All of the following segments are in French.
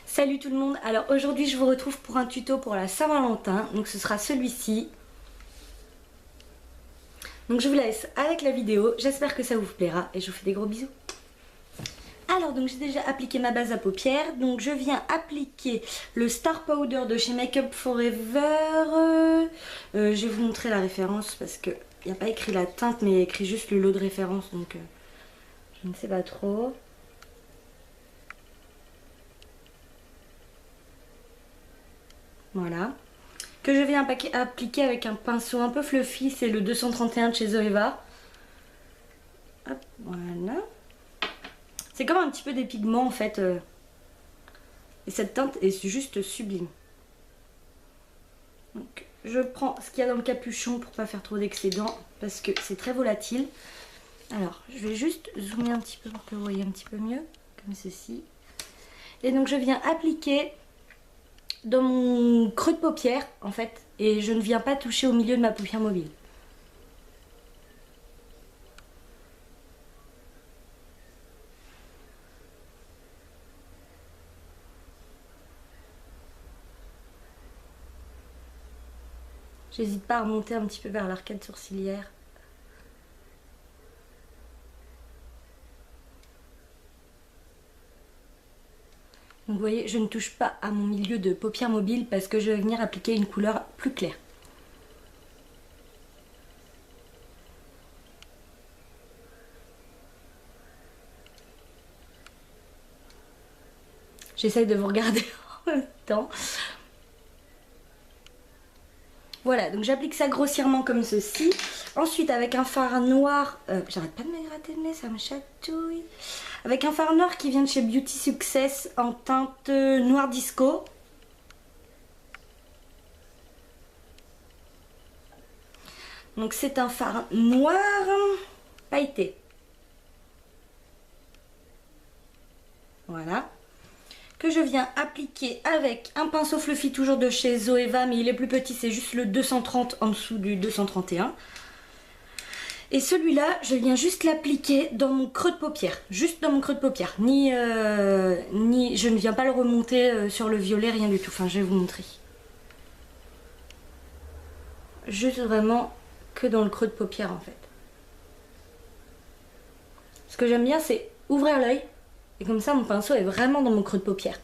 Salut tout le monde, alors aujourd'hui je vous retrouve pour un tuto pour la Saint-Valentin, donc ce sera celui-ci. Donc je vous laisse avec la vidéo, j'espère que ça vous plaira et je vous fais des gros bisous. Alors donc j'ai déjà appliqué ma base à paupières, donc je viens appliquer le Star Powder de chez Make Up For Ever. Je vais vous montrer la référence parce qu'il n'y a pas écrit la teinte mais il y a écrit juste le lot de référence, donc je ne sais pas trop. Voilà. Que je viens appliquer avec un pinceau un peu fluffy, c'est le 231 de chez Zoeva. Hop, voilà. C'est comme un petit peu des pigments en fait. Et cette teinte est juste sublime. Donc, je prends ce qu'il y a dans le capuchon pour pas faire trop d'excédent parce que c'est très volatile. Alors, je vais juste zoomer un petit peu pour que vous voyez un petit peu mieux, comme ceci. Et donc je viens appliquer dans mon creux de paupière en fait, et je ne viens pas toucher au milieu de ma paupière mobile. J'hésite pas à remonter un petit peu vers l'arcade sourcilière. Donc vous voyez, je ne touche pas à mon milieu de paupière mobile parce que je vais venir appliquer une couleur plus claire. J'essaye de vous regarder en même temps. Voilà, donc j'applique ça grossièrement comme ceci. Ensuite, avec un fard noir, j'arrête pas de me gratter le nez, ça me chatouille. Avec un fard noir qui vient de chez Beauty Success en teinte noir disco. Donc c'est un fard noir pailleté. Voilà. Que je viens appliquer avec un pinceau fluffy toujours de chez Zoeva, mais il est plus petit, c'est juste le 230 en dessous du 231. Et celui-là, je viens juste l'appliquer dans mon creux de paupière, juste dans mon creux de paupière. Ni je ne viens pas le remonter sur le violet, rien du tout. Enfin, je vais vous montrer. Juste vraiment que dans le creux de paupière en fait. Ce que j'aime bien, c'est ouvrir l'œil. Et comme ça, mon pinceau est vraiment dans mon creux de paupière.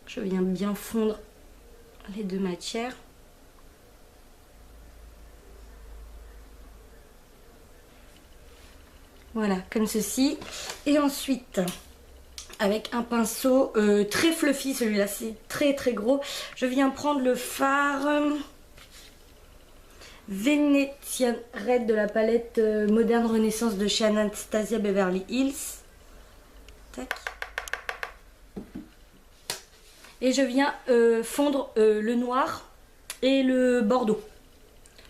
Je viens bien fondre les deux matières. Voilà, comme ceci. Et ensuite, avec un pinceau très fluffy, celui-là c'est très très gros, je viens prendre le fard Venetian Red de la palette Moderne Renaissance de chez Anastasia Beverly Hills. Tac. Et je viens fondre le noir et le bordeaux.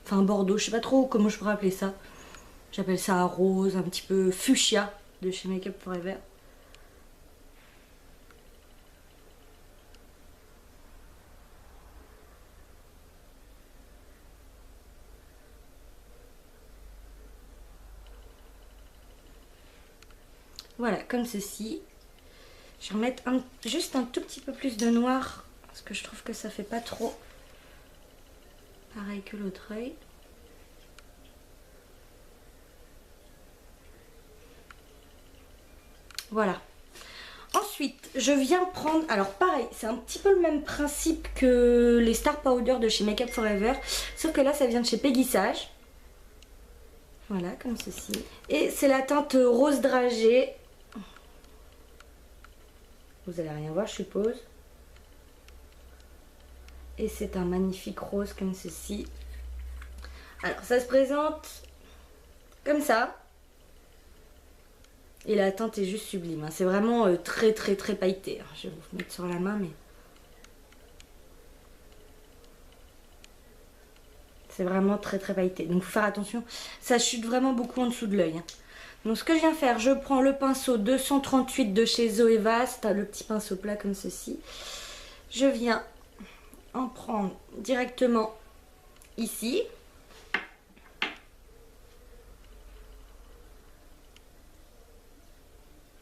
Enfin bordeaux, je sais pas trop comment je pourrais appeler ça. J'appelle ça rose, un petit peu fuchsia de chez Make Up For Ever. Voilà, comme ceci. Je vais remettre juste un tout petit peu plus de noir parce que je trouve que ça fait pas trop pareil que l'autre œil. Voilà. Ensuite, je viens prendre... Alors pareil, c'est un petit peu le même principe que les Star Powder de chez Make Up For Ever. Sauf que là, ça vient de chez Peggy Sage. Voilà, comme ceci. Et c'est la teinte rose dragée. Vous allez rien voir, je suppose. Et c'est un magnifique rose comme ceci. Alors, ça se présente comme ça. Et la teinte est juste sublime. Hein. C'est vraiment très très très pailleté. Hein. Je vais vous mettre sur la main, mais... c'est vraiment très très pailleté. Donc, il faut faire attention. Ça chute vraiment beaucoup en dessous de l'œil. Hein. Donc, ce que je viens faire, je prends le pinceau 238 de chez Zoeva. C'est le petit pinceau plat comme ceci. je viens en prendre directement ici.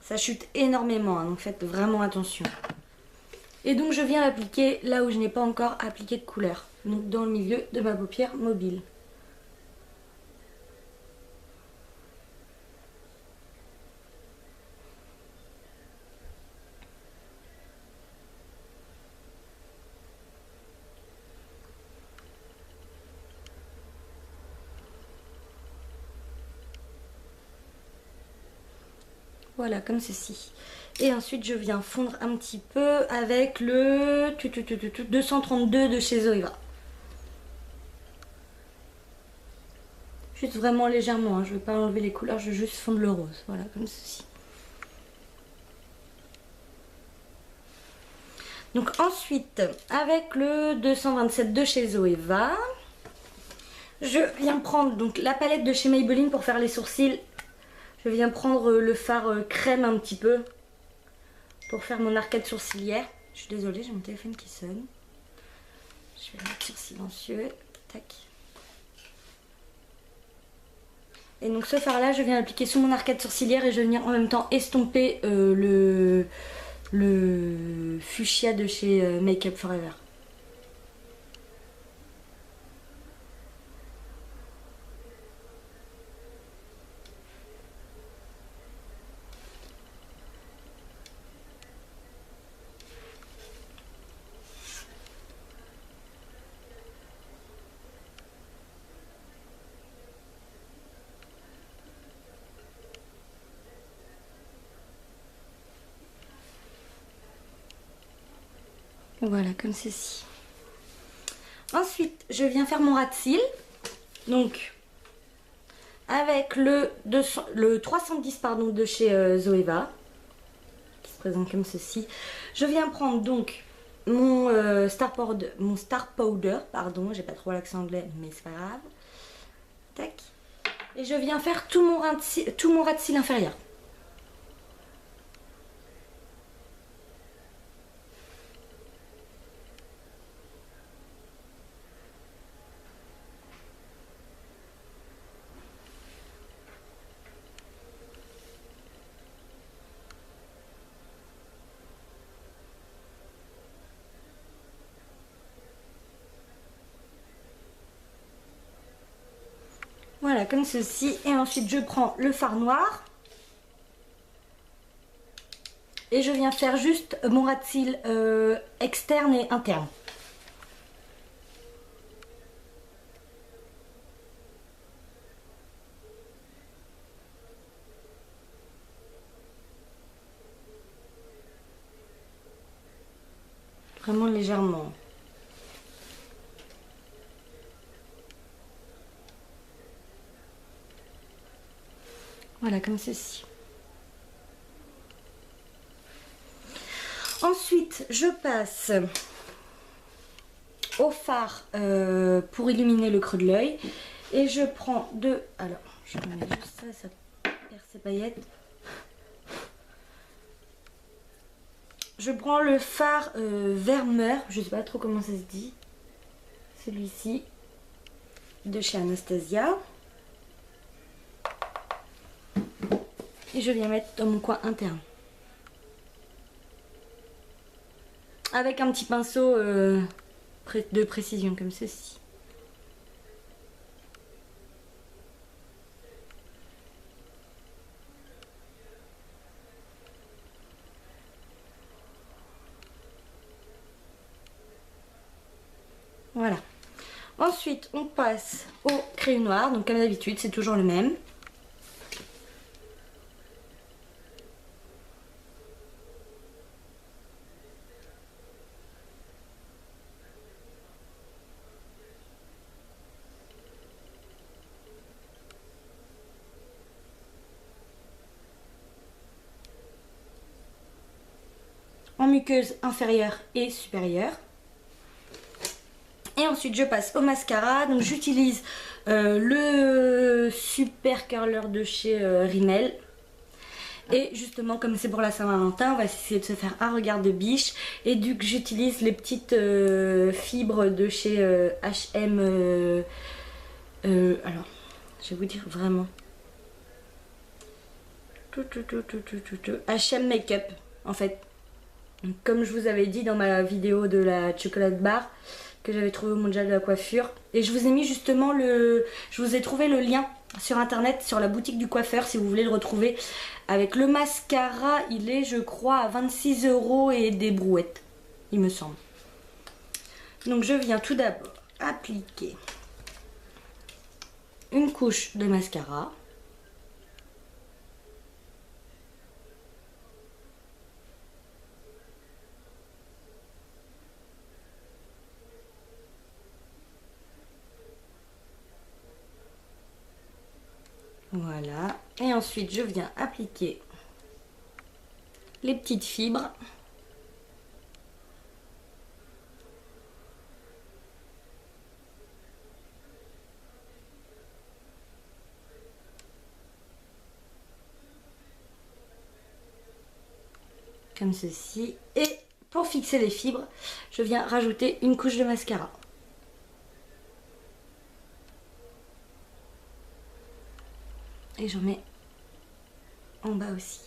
Ça chute énormément, hein, donc faites vraiment attention. Et donc je viens l'appliquer là où je n'ai pas encore appliqué de couleur, donc dans le milieu de ma paupière mobile. Voilà, comme ceci. Et ensuite, je viens fondre un petit peu avec le 232 de chez Zoeva. Juste vraiment légèrement, hein. Je ne vais pas enlever les couleurs, je vais juste fondre le rose. Voilà, comme ceci. Donc ensuite, avec le 227 de chez Zoeva, je viens prendre donc la palette de chez Maybelline pour faire les sourcils. Je viens prendre le fard crème un petit peu pour faire mon arcade sourcilière. Je suis désolée, j'ai mon téléphone qui sonne. Je vais le mettre sur silencieux. Tac. Et donc ce fard là, je viens l'appliquer sur mon arcade sourcilière et je viens en même temps estomper le fuchsia de chez Make Up For Ever. Voilà, comme ceci. Ensuite, je viens faire mon ras de cils. Donc, avec le 310 pardon, de chez Zoeva, qui se présente comme ceci. Je viens prendre donc mon Star Powder, pardon, j'ai pas trop l'accent anglais, mais c'est pas grave. Tac. Et je viens faire tout mon ras de cils inférieur. Voilà, comme ceci. Et ensuite, je prends le fard noir. Et je viens faire juste mon ras de cils externe et interne. Vraiment légèrement. Voilà, comme ceci. Ensuite, je passe au fard pour illuminer le creux de l'œil. Et je prends deux... Alors, je remets juste ça, ça perd ses paillettes. Je prends le fard Vermeur, je sais pas trop comment ça se dit. Celui-ci, de chez Anastasia. Et je viens mettre dans mon coin interne. Avec un petit pinceau de précision comme ceci. Voilà. Ensuite, on passe au crayon noir. Donc comme d'habitude, c'est toujours le même. En muqueuse inférieure et supérieure. Et ensuite je passe au mascara. Donc j'utilise le Super Curler de chez Rimmel. Et justement, comme c'est pour la Saint-Valentin, on va essayer de se faire un regard de biche. Et du coup, j'utilise les petites fibres de chez H&M. Alors, je vais vous dire vraiment. H&M Make-up, en fait. Donc, comme je vous avais dit dans ma vidéo de la chocolate bar que j'avais trouvé au Mondial de la coiffure. Et je vous ai mis justement je vous ai trouvé le lien sur internet, sur la boutique du coiffeur, si vous voulez le retrouver. Avec le mascara, il est, je crois, à 26 € et des brouettes, il me semble. Donc je viens tout d'abord appliquer une couche de mascara. Voilà. Et ensuite, je viens appliquer les petites fibres. Comme ceci. Et pour fixer les fibres, je viens rajouter une couche de mascara. Et j'en mets en bas aussi.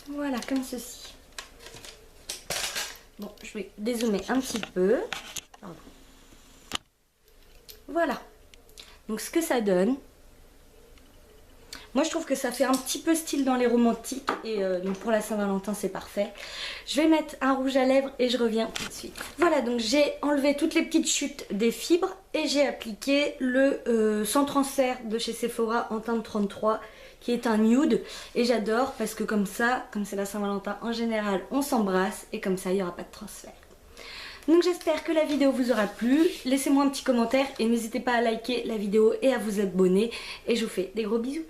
Voilà, comme ceci. Bon, je vais dézoomer un petit peu. Pardon. Voilà. Donc ce que ça donne. Moi je trouve que ça fait un petit peu style dans les romantiques. Et donc pour la Saint-Valentin c'est parfait. Je vais mettre un rouge à lèvres et je reviens tout de suite. Voilà, donc j'ai enlevé toutes les petites chutes des fibres. Et j'ai appliqué le sans transfert de chez Sephora en teinte 33. Qui est un nude. Et j'adore parce que comme ça, comme c'est la Saint-Valentin en général, on s'embrasse. Et comme ça il n'y aura pas de transfert. Donc j'espère que la vidéo vous aura plu. Laissez-moi un petit commentaire et n'hésitez pas à liker la vidéo et à vous abonner. Et je vous fais des gros bisous.